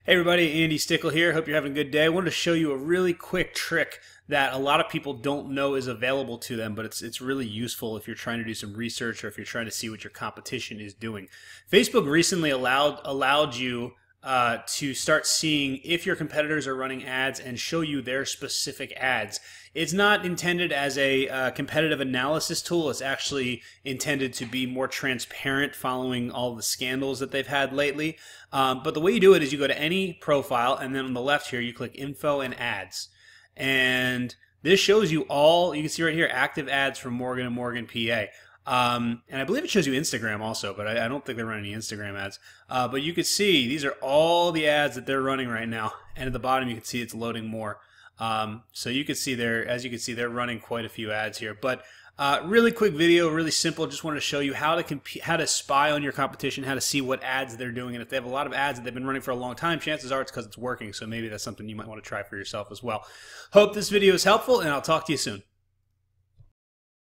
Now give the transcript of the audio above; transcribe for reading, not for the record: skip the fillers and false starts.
Hey everybody, Andy Stickel here. Hope you're having a good day. I wanted to show you a really quick trick that a lot of people don't know is available to them, but it's really useful if you're trying to do some research or if you're trying to see what your competition is doing. Facebook recently allowed you to start seeing if your competitors are running ads and show you their specific ads. It's not intended as a competitive analysis tool. It's actually intended to be more transparent following all the scandals that they've had lately. But the way you do it is you go to any profile, and then on the left here you click Info and Ads. And this shows you all, you can see right here, active ads from Morgan & Morgan, PA. And I believe it shows you Instagram also, but I don't think they run any Instagram ads. But you can see these are all the ads that they're running right now. And at the bottom you can see it's loading more. So you can see there, as you can see, they're running quite a few ads here. But really quick video, really simple. Just wanted to show you how to compete, how to spy on your competition, how to see what ads they're doing. And if they have a lot of ads that they've been running for a long time, chances are it's because it's working. So maybe that's something you might want to try for yourself as well. Hope this video is helpful, and I'll talk to you soon.